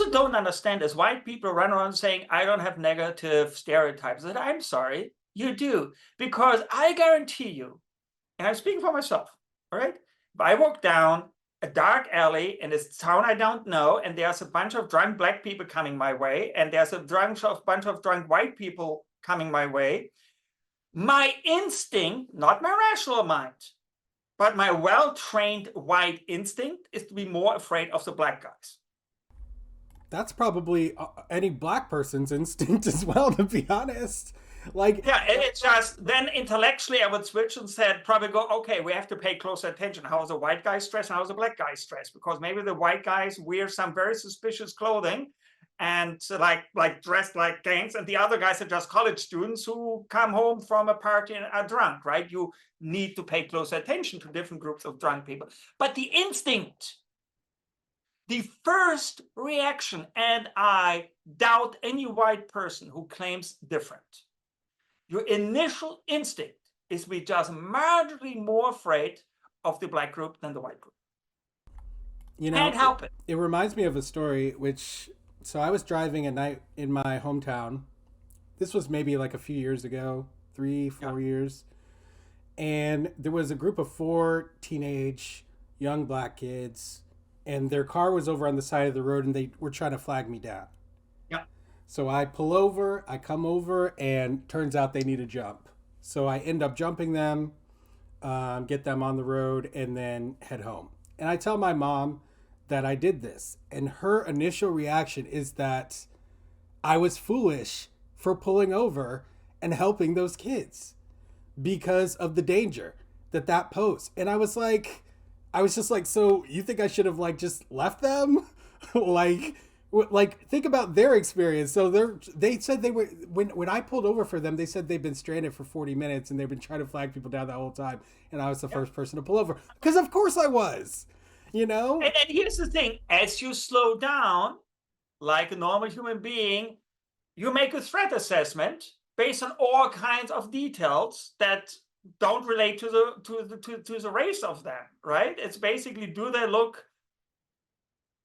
also don't understand is white people run around saying, I don't have negative stereotypes. And I'm sorry, you do. Because I guarantee you, and I'm speaking for myself, all right? If I walk down a dark alley in this town I don't know, and there's a bunch of drunk black people coming my way, and there's a bunch of drunk white people coming my way, my instinct, not my rational mind, but my well-trained white instinct is to be more afraid of the black guys. That's probably any black person's instinct as well, to be honest. Like, Yeah, and it's just then intellectually I would switch and said probably go, okay, we have to pay closer attention. How is a white guy stressed and how is a black guy stressed? Because maybe the white guys wear some very suspicious clothing and like dressed like gangs, and the other guys are just college students who come home from a party and are drunk, right? You need to pay closer attention to different groups of drunk people. But the instinct, the first reaction, and I doubt any white person who claims different, your initial instinct is to be just marginally more afraid of the black group than the white group. you Can't know, help it. it reminds me of a story which, so I was driving at night in my hometown. This was maybe like a few years ago, three, Yeah. 4 years. And there was a group of four teenage young black kids, and their car was over on the side of the road, and they were trying to flag me down. Yeah. So I pull over, I come over, and turns out they need a jump. So I end up jumping them, get them on the road, and then head home. And I tell my mom that I did this. And her initial reaction is that I was foolish for pulling over and helping those kids because of the danger that that posed. And I was just like, so you think I should have like just left them? like think about their experience. So they said they were, when I pulled over for them, they said they've been stranded for 40 minutes and they've been trying to flag people down the whole time. And I was the first person to pull over because of course I was, you know? And here's the thing, as you slow down, like a normal human being, you make a threat assessment based on all kinds of details that don't relate to the race of them, right? It's basically, do they look,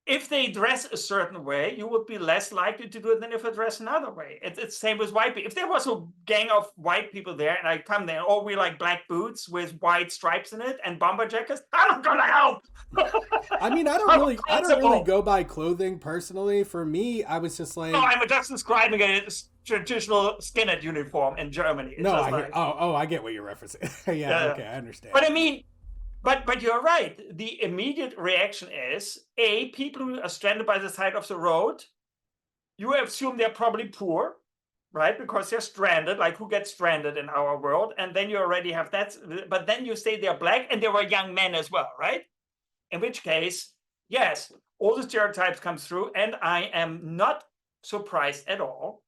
if they dress a certain way, you would be less likely to do it than if they dress another way. It's the same with white people. If there was a gang of white people there and I come there, oh, we like black boots with white stripes in it and bomber jackets, I'm not gonna help. I mean, I don't really go by clothing personally. For me, I was just like, no, I'm just describing a traditional skinhead uniform in Germany. It's no, just I like, hear, oh, I get what you're referencing. Yeah, okay, I understand. but I mean, but you're right. The immediate reaction is, A, people who are stranded by the side of the road, you assume they're probably poor, right? Because they're stranded, like who gets stranded in our world? And then you already have that, but then you say they're black and they were young men as well, right? In which case, yes, all the stereotypes come through, and I am not surprised at all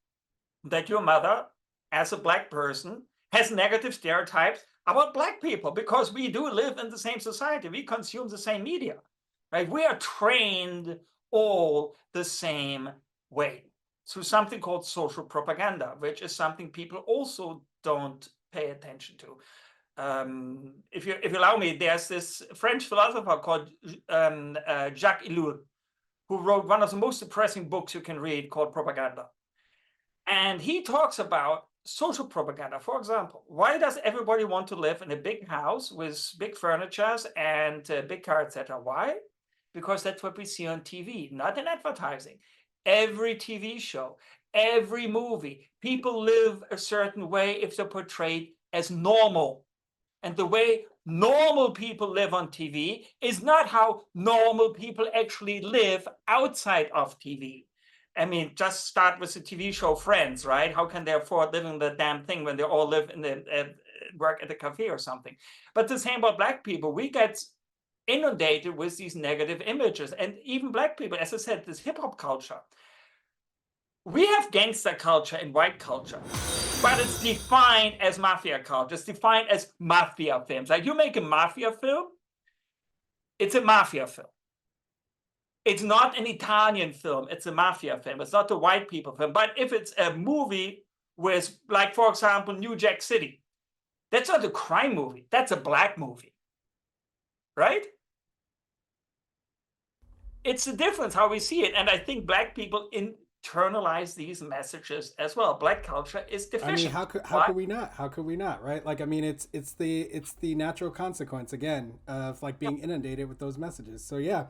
that your mother, as a black person, has negative stereotypes about black people, because we do live in the same society. We consume the same media, right? We are trained all the same way through something called social propaganda, which is something people also don't pay attention to. If you allow me, there's this French philosopher called Jacques Ellul, who wrote one of the most depressing books you can read, called Propaganda. And he talks about social propaganda. For example, why does everybody want to live in a big house with big furniture and big car, etc.? Why? Because that's what we see on TV, not in advertising. Every TV show, every movie, people live a certain way if they're portrayed as normal. And the way normal people live on TV is not how normal people actually live outside of TV. I mean, just start with the TV show Friends, right? How can they afford living the damn thing when they all live in the work at a cafe or something? But the same about black people. We get inundated with these negative images. And even black people, as I said, this hip hop culture. We have gangster culture and white culture, but it's defined as mafia culture. It's defined as mafia films. Like, you make a mafia film, it's a mafia film. It's not an Italian film, it's a mafia film. It's not a white people film. But if it's a movie with, like, for example, New Jack City, that's not a crime movie, that's a black movie, right? it's the difference how we see it. And I think Black people internalize these messages as well. Black culture is I mean, deficient. how could we not? How could we not? Right? Like, I mean, it's the natural consequence again of like being inundated with those messages. So yeah.